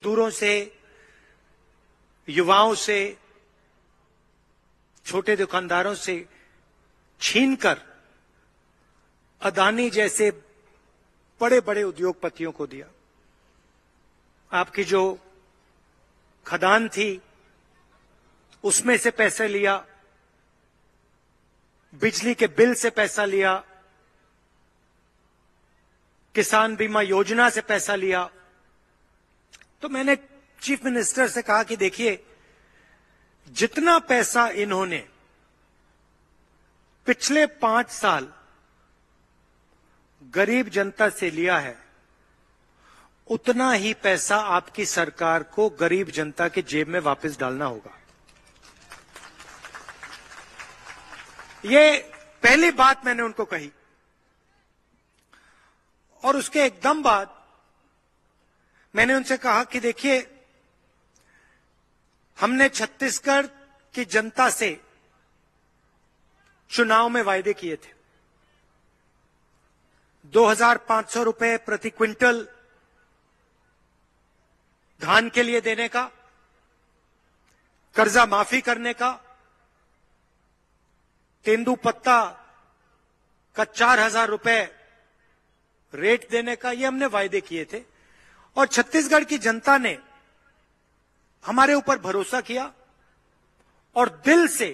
मजदूरों से, युवाओं से, छोटे दुकानदारों से छीनकर अदानी जैसे बड़े बड़े उद्योगपतियों को दिया। आपकी जो खदान थी उसमें से पैसे लिया, बिजली के बिल से पैसा लिया, किसान बीमा योजना से पैसा लिया। तो मैंने चीफ मिनिस्टर से कहा कि देखिए, जितना पैसा इन्होंने पिछले 5 साल गरीब जनता से लिया है, उतना ही पैसा आपकी सरकार को गरीब जनता के जेब में वापस डालना होगा। ये पहली बात मैंने उनको कही। और उसके एकदम बाद मैंने उनसे कहा कि देखिए, हमने छत्तीसगढ़ की जनता से चुनाव में वायदे किए थे। 2,500 रुपए प्रति क्विंटल धान के लिए देने का, कर्जा माफी करने का, तेंदुपत्ता का 4,000 रुपए रेट देने का, ये हमने वायदे किए थे। और छत्तीसगढ़ की जनता ने हमारे ऊपर भरोसा किया और दिल से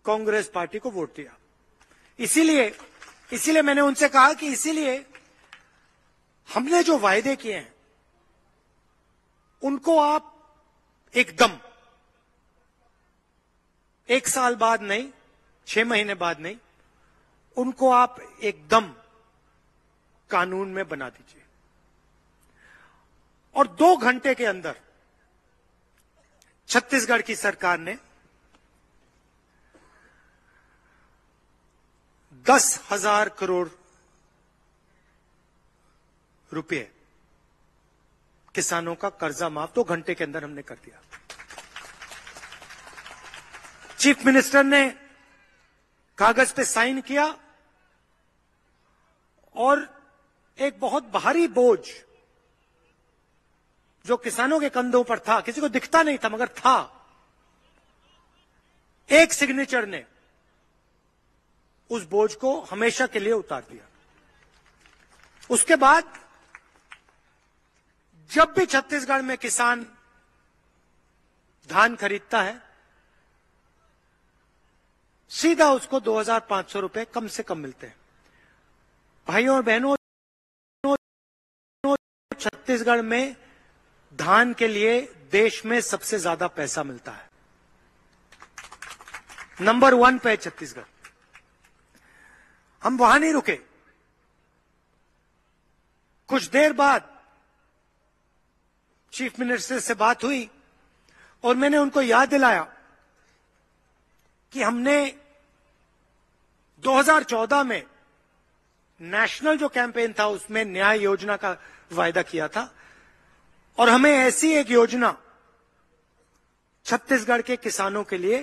कांग्रेस पार्टी को वोट दिया। इसीलिए मैंने उनसे कहा कि इसीलिए हमने जो वायदे किए हैं उनको आप एकदम 1 साल बाद नहीं, 6 महीने बाद नहीं, उनको आप एकदम कानून में बना दीजिए। और 2 घंटे के अंदर छत्तीसगढ़ की सरकार ने 10,000 करोड़ रुपए किसानों का कर्जा माफ 2 घंटे के अंदर हमने कर दिया। चीफ मिनिस्टर ने कागज पे साइन किया और एक बहुत भारी बोझ जो किसानों के कंधों पर था, किसी को दिखता नहीं था मगर था, एक सिग्नेचर ने उस बोझ को हमेशा के लिए उतार दिया। उसके बाद जब भी छत्तीसगढ़ में किसान धान खरीदता है, सीधा उसको 2,500 रुपए कम से कम मिलते हैं। भाइयों और बहनों, छत्तीसगढ़ में धान के लिए देश में सबसे ज्यादा पैसा मिलता है। नंबर 1 पे छत्तीसगढ़। हम वहां नहीं रुके। कुछ देर बाद चीफ मिनिस्टर से बात हुई और मैंने उनको याद दिलाया कि हमने 2014 में नेशनल जो कैंपेन था उसमें न्याय योजना का वायदा किया था और हमें ऐसी एक योजना छत्तीसगढ़ के किसानों के लिए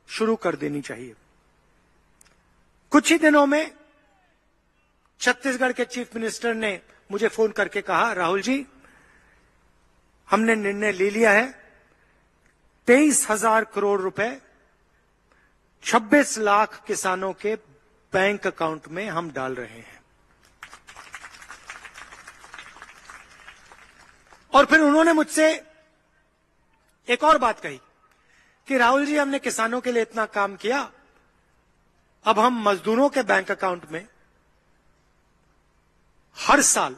शुरू कर देनी चाहिए। कुछ ही दिनों में छत्तीसगढ़ के चीफ मिनिस्टर ने मुझे फोन करके कहा, राहुल जी, हमने निर्णय ले लिया है, 23,000 करोड़ रुपए 26 लाख किसानों के बैंक अकाउंट में हम डाल रहे हैं। और फिर उन्होंने मुझसे एक और बात कही कि राहुल जी, हमने किसानों के लिए इतना काम किया, अब हम मजदूरों के बैंक अकाउंट में हर साल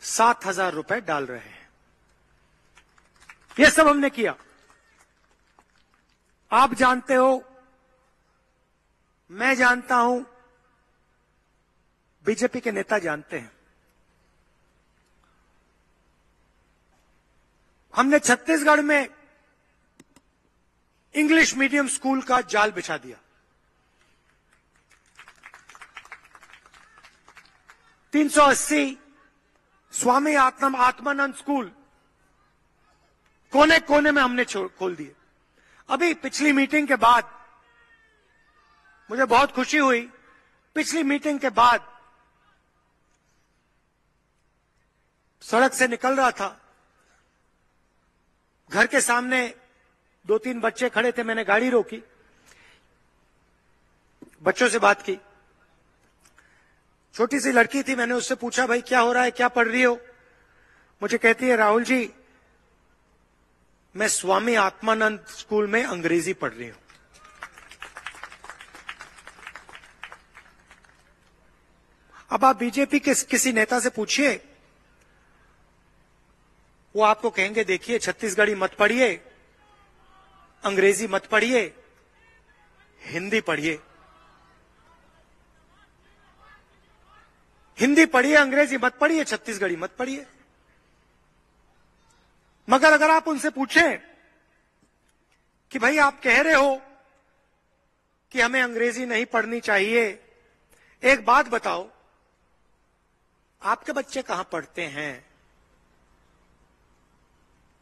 7,000 रुपए डाल रहे हैं। यह सब हमने किया। आप जानते हो, मैं जानता हूं, बीजेपी के नेता जानते हैं, हमने छत्तीसगढ़ में इंग्लिश मीडियम स्कूल का जाल बिछा दिया। 380 स्वामी आत्मानंद स्कूल कोने कोने में हमने खोल दिए। अभी पिछली मीटिंग के बाद मुझे बहुत खुशी हुई। पिछली मीटिंग के बाद सड़क से निकल रहा था, घर के सामने 2-3 बच्चे खड़े थे, मैंने गाड़ी रोकी, बच्चों से बात की। छोटी सी लड़की थी, मैंने उससे पूछा भाई क्या हो रहा है, क्या पढ़ रही हो? मुझे कहती है राहुल जी मैं स्वामी आत्मानंद स्कूल में अंग्रेजी पढ़ रही हूं। अब आप बीजेपी के किसी नेता से पूछिए, वो आपको कहेंगे देखिए छत्तीसगढ़ी मत पढ़िए, अंग्रेजी मत पढ़िए, हिंदी पढ़िए। हिंदी पढ़िए, अंग्रेजी मत पढ़िए, छत्तीसगढ़ी मत पढ़िए। मगर अगर आप उनसे पूछें कि भाई आप कह रहे हो कि हमें अंग्रेजी नहीं पढ़नी चाहिए, एक बात बताओ आपके बच्चे कहां पढ़ते हैं?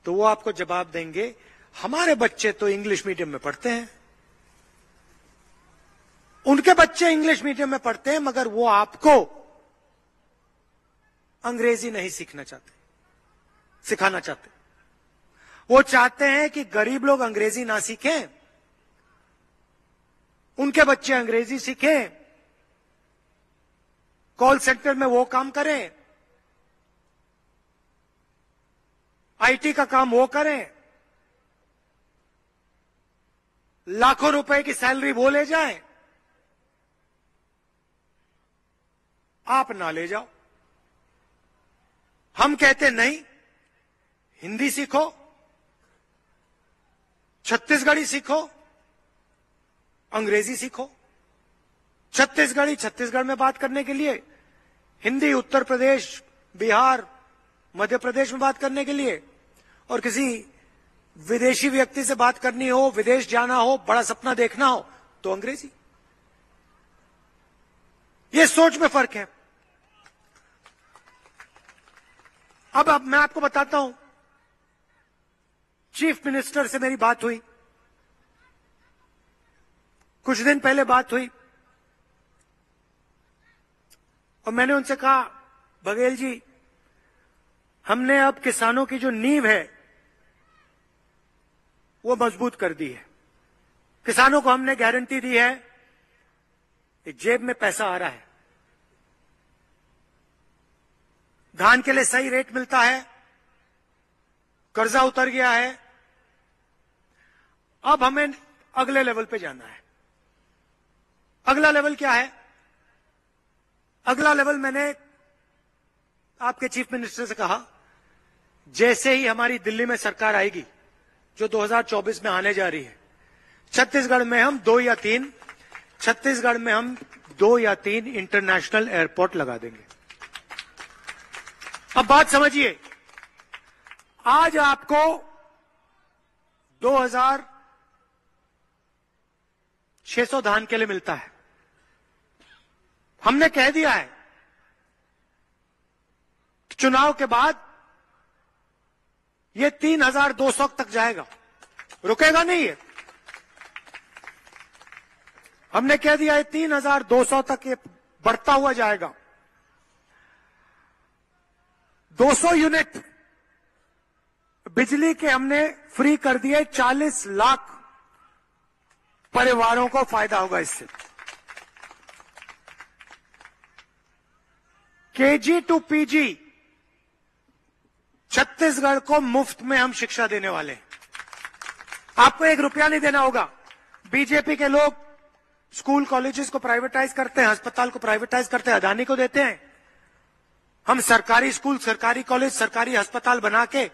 तो वो आपको जवाब देंगे हमारे बच्चे तो इंग्लिश मीडियम में पढ़ते हैं। उनके बच्चे इंग्लिश मीडियम में पढ़ते हैं, मगर वो आपको अंग्रेजी नहीं सिखाना चाहते। वो चाहते हैं कि गरीब लोग अंग्रेजी ना सीखें, उनके बच्चे अंग्रेजी सीखें, कॉल सेंटर में वो काम करें, आईटी का काम वो करें, लाखों रुपए की सैलरी वो ले जाएं, आप ना ले जाओ। हम कहते नहीं, हिंदी सीखो, छत्तीसगढ़ी सीखो, अंग्रेजी सीखो। छत्तीसगढ़ी छत्तीसगढ़ में बात करने के लिए, हिंदी उत्तर प्रदेश, बिहार, मध्य प्रदेश में बात करने के लिए, और किसी विदेशी व्यक्ति से बात करनी हो, विदेश जाना हो, बड़ा सपना देखना हो तो अंग्रेजी। ये सोच में फर्क है। अब मैं आपको बताता हूं, चीफ मिनिस्टर से मेरी बात हुई, कुछ दिन पहले बात हुई, और मैंने उनसे कहा बघेल जी हमने अब किसानों की जो नींव है वो मजबूत कर दी है। किसानों को हमने गारंटी दी है कि जेब में पैसा आ रहा है, धान के लिए सही रेट मिलता है, कर्जा उतर गया है। अब हमें अगले लेवल पे जाना है। अगला लेवल क्या है? अगला लेवल मैंने आपके चीफ मिनिस्टर से कहा, जैसे ही हमारी दिल्ली में सरकार आएगी जो 2024 में आने जा रही है, छत्तीसगढ़ में हम 2 या 3 इंटरनेशनल एयरपोर्ट लगा देंगे। अब बात समझिए, आज आपको 2600 धान के लिए मिलता है। हमने कह दिया है चुनाव के बाद ये 3200 तक जाएगा, रुकेगा नहीं है। हमने कह दिया है 3200 तक ये बढ़ता हुआ जाएगा। 200 यूनिट बिजली के हमने फ्री कर दिए, 40 लाख परिवारों को फायदा होगा इससे। केजी टू पीजी छत्तीसगढ़ को मुफ्त में हम शिक्षा देने वाले हैं। आपको 1 रुपया नहीं देना होगा। बीजेपी के लोग स्कूल कॉलेजेस को प्राइवेटाइज करते हैं, अस्पताल को प्राइवेटाइज करते हैं, अदानी को देते हैं। हम सरकारी स्कूल, सरकारी कॉलेज, सरकारी अस्पताल बना के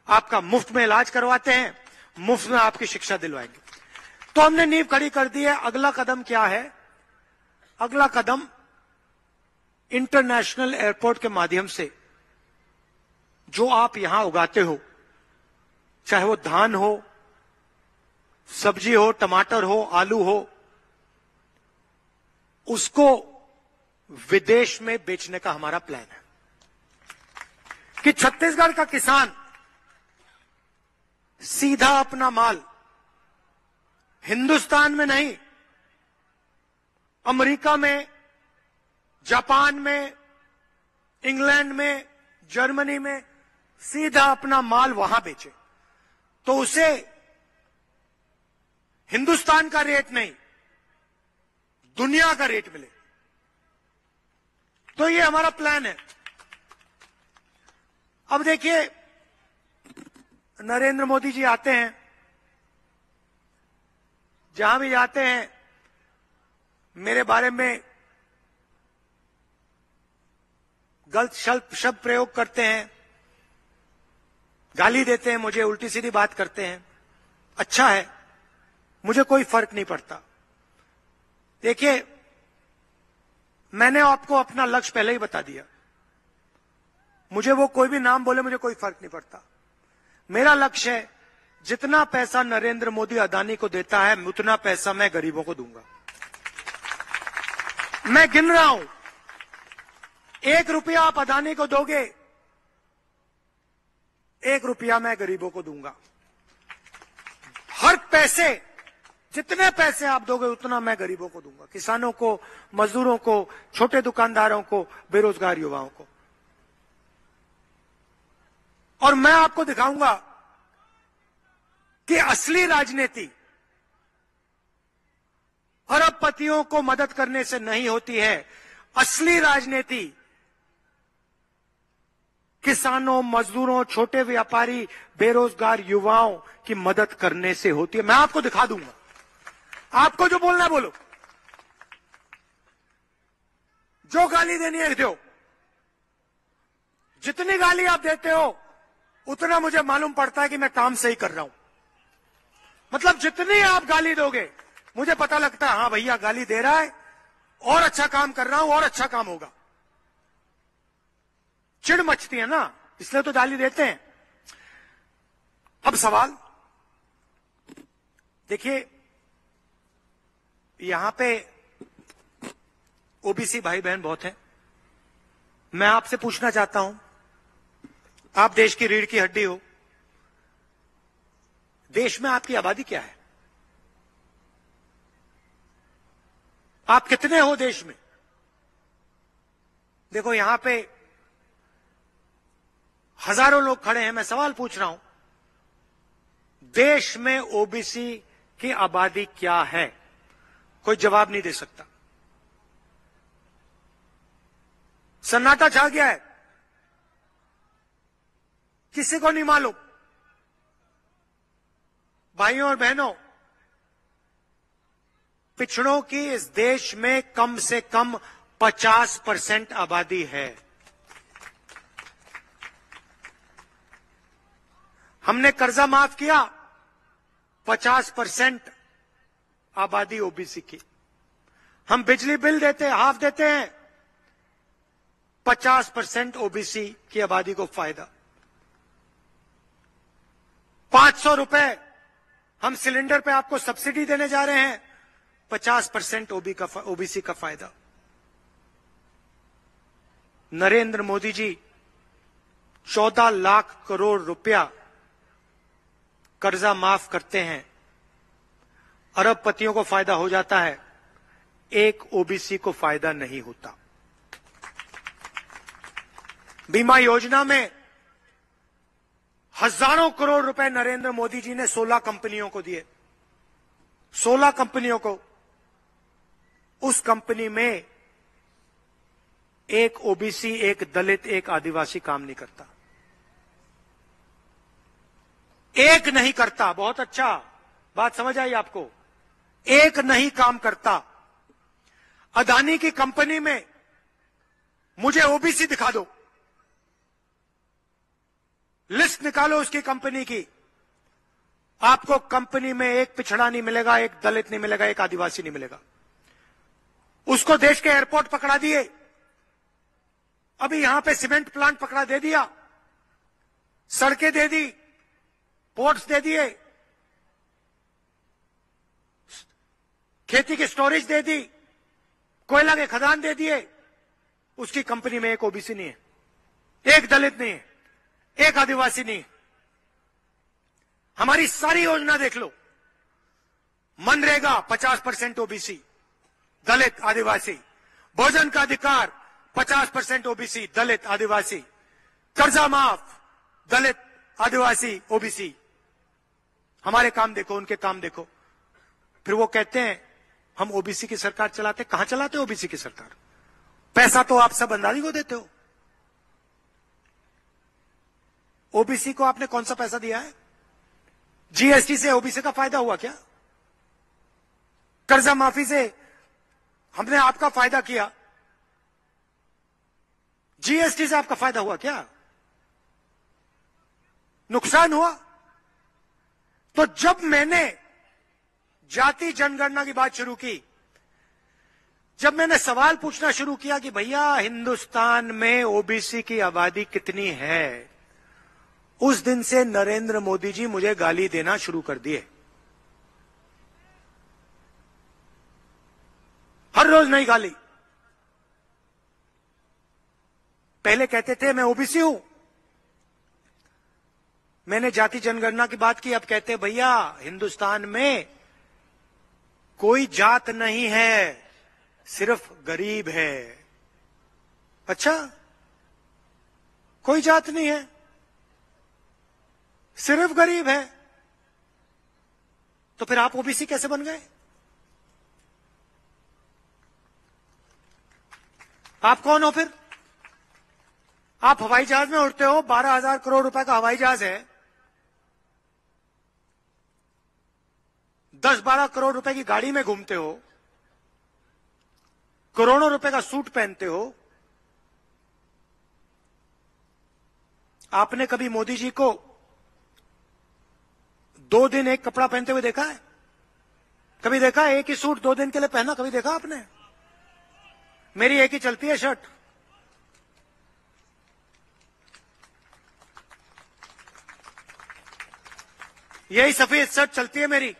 आपका मुफ्त में इलाज करवाते हैं, मुफ्त में आपकी शिक्षा दिलवाएंगे। तो हमने नींव खड़ी कर दी है। अगला कदम क्या है? अगला कदम इंटरनेशनल एयरपोर्ट के माध्यम से जो आप यहां उगाते हो, चाहे वो धान हो, सब्जी हो, टमाटर हो, आलू हो, उसको विदेश में बेचने का हमारा प्लान है कि छत्तीसगढ़ का किसान सीधा अपना माल हिंदुस्तान में नहीं, अमेरिका में, जापान में, इंग्लैंड में, जर्मनी में सीधा अपना माल वहां बेचे, तो उसे हिंदुस्तान का रेट नहीं, दुनिया का रेट मिले। तो ये हमारा प्लान है। अब देखिए, नरेंद्र मोदी जी आते हैं, जहां भी जाते हैं मेरे बारे में गलत शब्द प्रयोग करते हैं, गाली देते हैं, मुझे उल्टी सीधी बात करते हैं। अच्छा है, मुझे कोई फर्क नहीं पड़ता। देखिए, मैंने आपको अपना लक्ष्य पहले ही बता दिया। मुझे वो कोई भी नाम बोले, मुझे कोई फर्क नहीं पड़ता। मेरा लक्ष्य है, जितना पैसा नरेंद्र मोदी अदानी को देता है, उतना पैसा मैं गरीबों को दूंगा। मैं गिन रहा हूं, 1 रुपया आप अदानी को दोगे, 1 रुपया मैं गरीबों को दूंगा। हर पैसे, जितने पैसे आप दोगे उतना मैं गरीबों को दूंगा, किसानों को, मजदूरों को, छोटे दुकानदारों को, बेरोजगार युवाओं को। और मैं आपको दिखाऊंगा कि असली राजनीति अरबपतियों को मदद करने से नहीं होती है। असली राजनीति किसानों, मजदूरों, छोटे व्यापारी, बेरोजगार युवाओं की मदद करने से होती है। मैं आपको दिखा दूंगा। आपको जो बोलना है बोलो, जो गाली देनी है दो। जितनी गाली आप देते हो उतना मुझे मालूम पड़ता है कि मैं काम सही कर रहा हूं। मतलब जितनी आप गाली दोगे मुझे पता लगता है, हां भैया गाली दे रहा है, और अच्छा काम कर रहा हूं, और अच्छा काम होगा। चिढ़ मचती है ना, इसलिए तो गाली देते हैं। अब सवाल देखिए, यहां पे ओबीसी भाई बहन बहुत हैं। मैं आपसे पूछना चाहता हूं, आप देश की रीढ़ की हड्डी हो, देश में आपकी आबादी क्या है? आप कितने हो देश में? देखो, यहां पे हजारों लोग खड़े हैं, मैं सवाल पूछ रहा हूं, देश में ओबीसी की आबादी क्या है? कोई जवाब नहीं दे सकता। सन्नाटा छा गया है, किसी को नहीं मालूम। भाइयों और बहनों, पिछड़ों की इस देश में कम से कम 50% आबादी है। हमने कर्जा माफ किया, 50% आबादी ओबीसी की। हम बिजली बिल देते, हाफ देते हैं, 50% ओबीसी की आबादी को फायदा। 500 रुपए हम सिलेंडर पे आपको सब्सिडी देने जा रहे हैं, 50% ओबीसी का फायदा। नरेंद्र मोदी जी 14 लाख करोड़ रुपया कर्जा माफ करते हैं, अरबपतियों को फायदा हो जाता है, एक ओबीसी को फायदा नहीं होता। बीमा योजना में हजारों करोड़ रुपए नरेंद्र मोदी जी ने 16 कंपनियों को दिए। 16 कंपनियों को। उस कंपनी में एक ओबीसी, एक दलित, एक आदिवासी काम नहीं करता। एक नहीं करता, बहुत अच्छा, बात समझ आई आपको? एक नहीं काम करता। अदानी की कंपनी में मुझे ओबीसी दिखा दो, लिस्ट निकालो उसकी कंपनी की, आपको कंपनी में एक पिछड़ा नहीं मिलेगा, एक दलित नहीं मिलेगा, एक आदिवासी नहीं मिलेगा। उसको देश के एयरपोर्ट पकड़ा दिए, अभी यहां पे सीमेंट प्लांट पकड़ा दे दिया, सड़कें दे दी, पोर्ट्स दे दिए, खेती की स्टोरेज दे दी, कोयला के खदान दे दिए। उसकी कंपनी में एक ओबीसी नहीं है, एक दलित नहीं है, एक आदिवासी नहीं है। हमारी सारी योजना देख लो, मनरेगा 50% ओबीसी, दलित, आदिवासी। भोजन का अधिकार 50% ओबीसी, दलित, आदिवासी। कर्जा माफ, दलित, आदिवासी, ओबीसी। हमारे काम देखो, उनके काम देखो। फिर वो कहते हैं हम ओबीसी की सरकार चलाते। कहां चलाते हो ओबीसी की सरकार? पैसा तो आप सब अंदाजी को देते हो। ओबीसी को आपने कौन सा पैसा दिया है? जीएसटी से ओबीसी का फायदा हुआ क्या? कर्जा माफी से हमने आपका फायदा किया, जीएसटी से आपका फायदा हुआ क्या? नुकसान हुआ। तो जब मैंने जाति जनगणना की बात शुरू की, जब मैंने सवाल पूछना शुरू किया कि भैया हिंदुस्तान में ओबीसी की आबादी कितनी है, उस दिन से नरेंद्र मोदी जी मुझे गाली देना शुरू कर दिए। हर रोज नई गाली। पहले कहते थे मैं ओबीसी हूं, मैंने जाति जनगणना की बात की, अब कहते भैया हिंदुस्तान में कोई जात नहीं है, सिर्फ गरीब है। अच्छा, कोई जात नहीं है, सिर्फ गरीब है। तो फिर आप ओबीसी कैसे बन गए? आप कौन हो फिर? आप हवाई जहाज में उड़ते हो, 12,000 करोड़ रुपए का हवाई जहाज है, 10-12 करोड़ रुपए की गाड़ी में घूमते हो, करोड़ों रुपए का सूट पहनते हो। आपने कभी मोदी जी को 2 दिन एक कपड़ा पहनते हुए देखा है? कभी देखा है? एक ही सूट 2 दिन के लिए पहना कभी देखा आपने? मेरी एक ही चलती है शर्ट। यही सफेद शर्ट चलती है मेरी।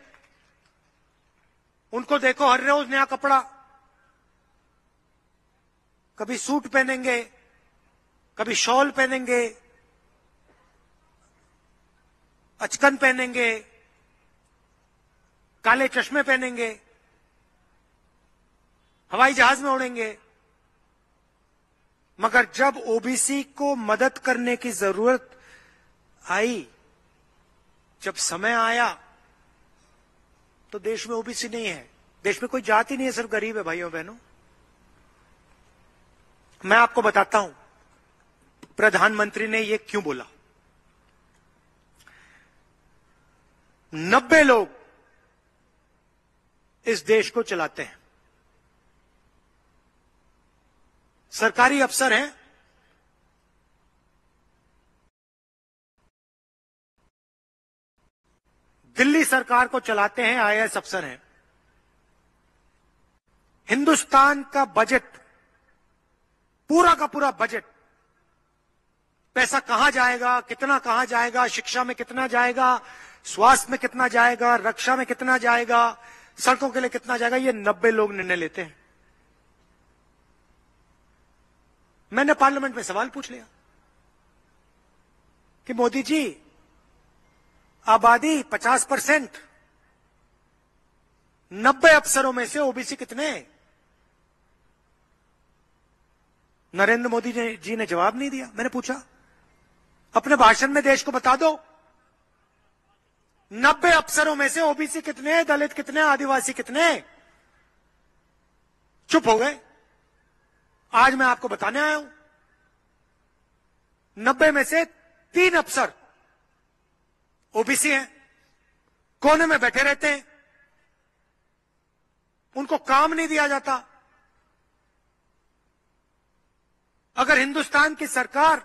उनको देखो हर रोज नया कपड़ा, कभी सूट पहनेंगे, कभी शॉल पहनेंगे, अचकन पहनेंगे, काले चश्मे पहनेंगे, हवाई जहाज में उड़ेंगे। मगर जब ओबीसी को मदद करने की जरूरत आई, जब समय आया, तो देश में ओबीसी नहीं है, देश में कोई जाति नहीं है, सिर्फ गरीब है। भाइयों बहनों, मैं आपको बताता हूं प्रधानमंत्री ने यह क्यों बोला। 90 लोग इस देश को चलाते हैं, सरकारी अफसर हैं, दिल्ली सरकार को चलाते हैं, आईएएस अफसर हैं। हिंदुस्तान का बजट, पूरा का पूरा बजट, पैसा कहां जाएगा, कितना कहां जाएगा, शिक्षा में कितना जाएगा, स्वास्थ्य में कितना जाएगा, रक्षा में कितना जाएगा, सड़कों के लिए कितना जाएगा, ये 90 लोग निर्णय लेते हैं। मैंने पार्लियामेंट में सवाल पूछ लिया कि मोदी जी आबादी 50%, 90 अफसरों में से ओबीसी कितने? नरेंद्र मोदी जी ने जवाब नहीं दिया। मैंने पूछा अपने भाषण में देश को बता दो 90 अफसरों में से ओबीसी कितने, दलित कितने, आदिवासी कितने? चुप हो गए। आज मैं आपको बताने आया हूं 90 में से 3 अफसर ओबीसी हैं, कोने में बैठे रहते हैं, उनको काम नहीं दिया जाता। अगर हिंदुस्तान की सरकार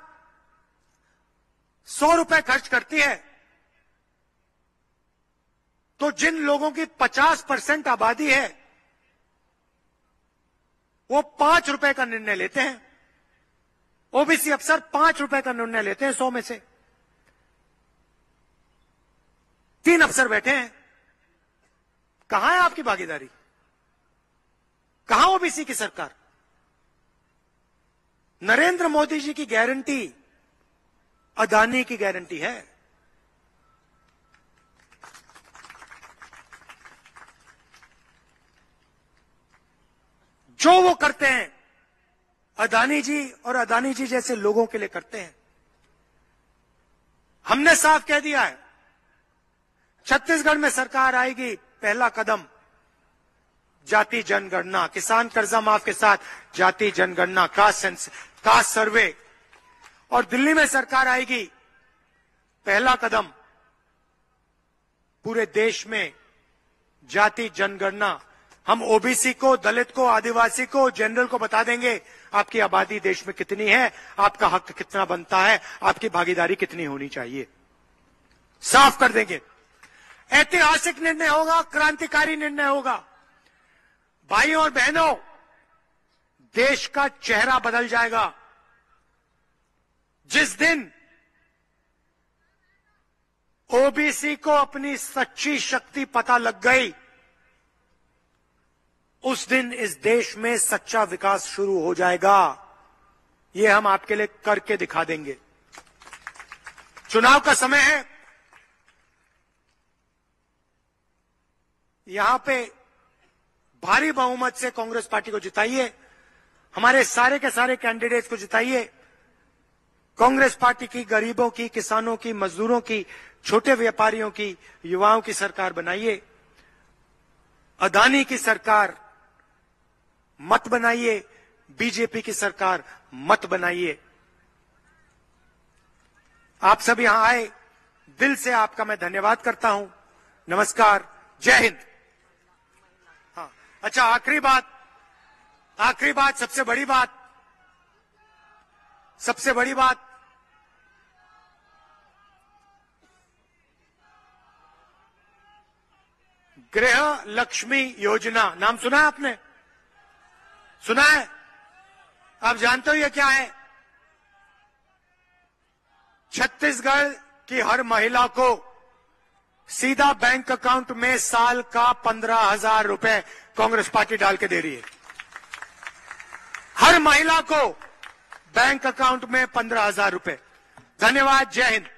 100 रुपए खर्च करती है, तो जिन लोगों की 50% आबादी है, वो 5 रुपए का निर्णय लेते हैं। ओबीसी अफसर 5 रुपए का निर्णय लेते हैं 100 में से। 3 अफसर बैठे हैं। कहां है आपकी भागीदारी? कहां ओबीसी की सरकार? नरेंद्र मोदी जी की गारंटी अदानी की गारंटी है। जो वो करते हैं अदानी जी और अदानी जी जैसे लोगों के लिए करते हैं। हमने साफ कह दिया है, छत्तीसगढ़ में सरकार आएगी, पहला कदम जाति जनगणना, किसान कर्जा माफ के साथ जाति जनगणना, कास्ट सर्वे। और दिल्ली में सरकार आएगी, पहला कदम पूरे देश में जाति जनगणना। हम ओबीसी को, दलित को, आदिवासी को, जनरल को बता देंगे आपकी आबादी देश में कितनी है, आपका हक कितना बनता है, आपकी भागीदारी कितनी होनी चाहिए, साफ कर देंगे। ऐतिहासिक निर्णय होगा, क्रांतिकारी निर्णय होगा। भाइयों और बहनों, देश का चेहरा बदल जाएगा। जिस दिन ओबीसी को अपनी सच्ची शक्ति पता लग गई, उस दिन इस देश में सच्चा विकास शुरू हो जाएगा। ये हम आपके लिए करके दिखा देंगे। चुनाव का समय है, यहां पे भारी बहुमत से कांग्रेस पार्टी को जिताइए, हमारे सारे के सारे कैंडिडेट्स को जिताइए। कांग्रेस पार्टी की गरीबों की, किसानों की, मजदूरों की, छोटे व्यापारियों की, युवाओं की सरकार बनाइए। अदानी की सरकार मत बनाइए, बीजेपी की सरकार मत बनाइए। आप सब यहां आए, दिल से आपका मैं धन्यवाद करता हूं। नमस्कार, जय हिंद। हाँ, अच्छा, आखिरी बात, सबसे बड़ी बात, गृह लक्ष्मी योजना, नाम सुना है आपने? सुना है? आप जानते हो ये क्या है? छत्तीसगढ़ की हर महिला को सीधा बैंक अकाउंट में साल का 15,000 रुपए कांग्रेस पार्टी डाल के दे रही है। हर महिला को बैंक अकाउंट में 15,000 रुपए। धन्यवाद, जय हिंद।